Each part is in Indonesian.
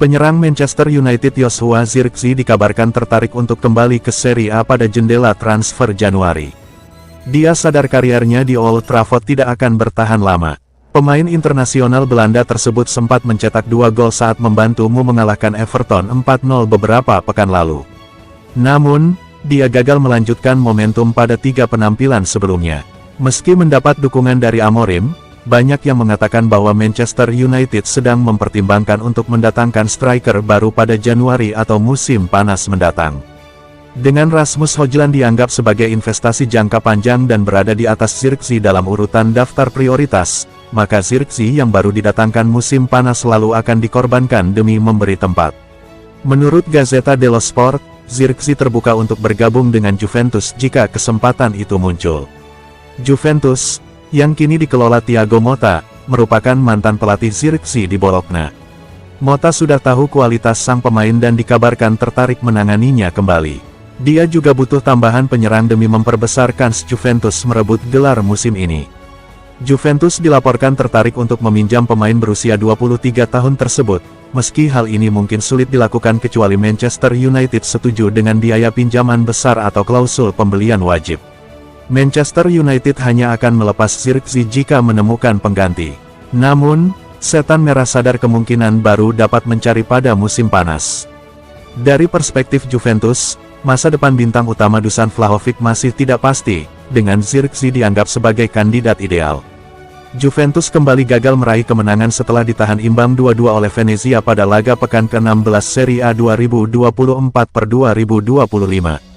Penyerang Manchester United Joshua Zirkzee dikabarkan tertarik untuk kembali ke Serie A pada jendela transfer Januari. Dia sadar kariernya di Old Trafford tidak akan bertahan lama. Pemain internasional Belanda tersebut sempat mencetak 2 gol saat membantumu mengalahkan Everton 4-0 beberapa pekan lalu. Namun, dia gagal melanjutkan momentum pada 3 penampilan sebelumnya. Meski mendapat dukungan dari Amorim, banyak yang mengatakan bahwa Manchester United sedang mempertimbangkan untuk mendatangkan striker baru pada Januari atau musim panas mendatang. Dengan Rasmus Højlund dianggap sebagai investasi jangka panjang dan berada di atas Zirkzee dalam urutan daftar prioritas, maka Zirkzee yang baru didatangkan musim panas lalu akan dikorbankan demi memberi tempat. Menurut Gazzetta dello Sport, Zirkzee terbuka untuk bergabung dengan Juventus jika kesempatan itu muncul. Juventus, yang kini dikelola Thiago Motta, merupakan mantan pelatih Zirkzee di Bologna. Motta sudah tahu kualitas sang pemain dan dikabarkan tertarik menanganinya kembali. Dia juga butuh tambahan penyerang demi memperbesar kans Juventus merebut gelar musim ini. Juventus dilaporkan tertarik untuk meminjam pemain berusia 23 tahun tersebut, meski hal ini mungkin sulit dilakukan kecuali Manchester United setuju dengan biaya pinjaman besar atau klausul pembelian wajib. Manchester United hanya akan melepas Zirkzee jika menemukan pengganti. Namun, setan merah sadar kemungkinan baru dapat mencari pada musim panas. Dari perspektif Juventus, masa depan bintang utama Dusan Vlahovic masih tidak pasti, dengan Zirkzee dianggap sebagai kandidat ideal. Juventus kembali gagal meraih kemenangan setelah ditahan imbang 2-2 oleh Venezia pada laga pekan ke-16 Serie A 2024/2025.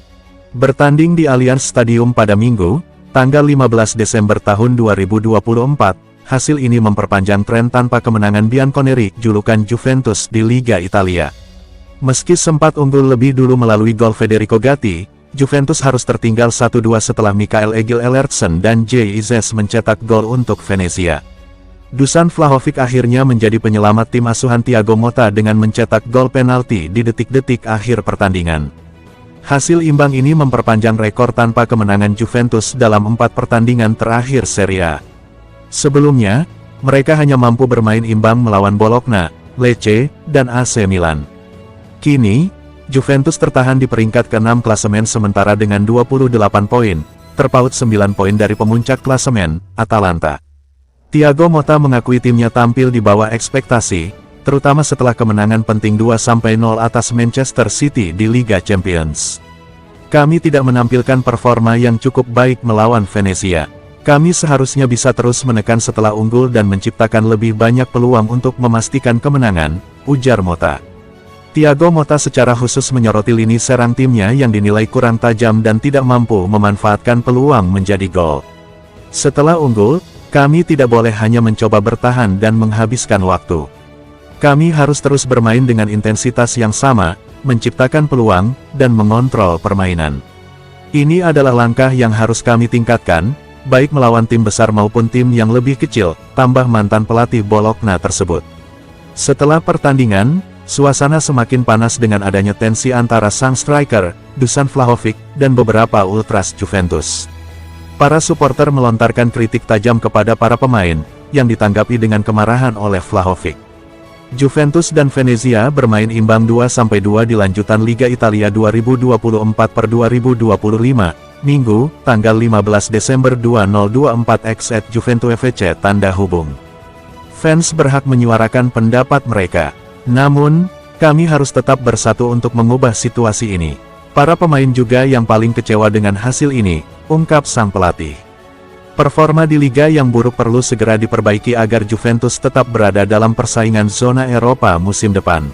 Bertanding di Allianz Stadium pada Minggu, tanggal 15 Desember tahun 2024, hasil ini memperpanjang tren tanpa kemenangan Bianconeri, julukan Juventus di Liga Italia. Meski sempat unggul lebih dulu melalui gol Federico Gatti, Juventus harus tertinggal 1-2 setelah Mikael Egil Ellertsen dan Jay Izes mencetak gol untuk Venezia. Dusan Vlahovic akhirnya menjadi penyelamat tim asuhan Thiago Motta dengan mencetak gol penalti di detik-detik akhir pertandingan. Hasil imbang ini memperpanjang rekor tanpa kemenangan Juventus dalam 4 pertandingan terakhir Serie A. Sebelumnya, mereka hanya mampu bermain imbang melawan Bologna, Lecce, dan AC Milan. Kini, Juventus tertahan di peringkat ke-6 klasemen sementara dengan 28 poin, terpaut 9 poin dari pemuncak klasemen, Atalanta. Thiago Motta mengakui timnya tampil di bawah ekspektasi, terutama setelah kemenangan penting 2-0 atas Manchester City di Liga Champions. Kami tidak menampilkan performa yang cukup baik melawan Venezia. Kami seharusnya bisa terus menekan setelah unggul dan menciptakan lebih banyak peluang untuk memastikan kemenangan, ujar Motta. Thiago Motta secara khusus menyoroti lini serang timnya yang dinilai kurang tajam dan tidak mampu memanfaatkan peluang menjadi gol. Setelah unggul, kami tidak boleh hanya mencoba bertahan dan menghabiskan waktu. Kami harus terus bermain dengan intensitas yang sama, menciptakan peluang, dan mengontrol permainan. Ini adalah langkah yang harus kami tingkatkan, baik melawan tim besar maupun tim yang lebih kecil, tambah mantan pelatih Bologna tersebut. Setelah pertandingan, suasana semakin panas dengan adanya tensi antara sang striker, Dusan Vlahovic, dan beberapa ultras Juventus. Para supporter melontarkan kritik tajam kepada para pemain, yang ditanggapi dengan kemarahan oleh Vlahovic. Juventus dan Venezia bermain imbang 2-2 di lanjutan Liga Italia 2024/2025, Minggu, tanggal 15 Desember 2024 @Juventus FC tanda hubung. Fans berhak menyuarakan pendapat mereka. Namun, kami harus tetap bersatu untuk mengubah situasi ini. Para pemain juga yang paling kecewa dengan hasil ini, ungkap sang pelatih. Performa di liga yang buruk perlu segera diperbaiki agar Juventus tetap berada dalam persaingan zona Eropa musim depan.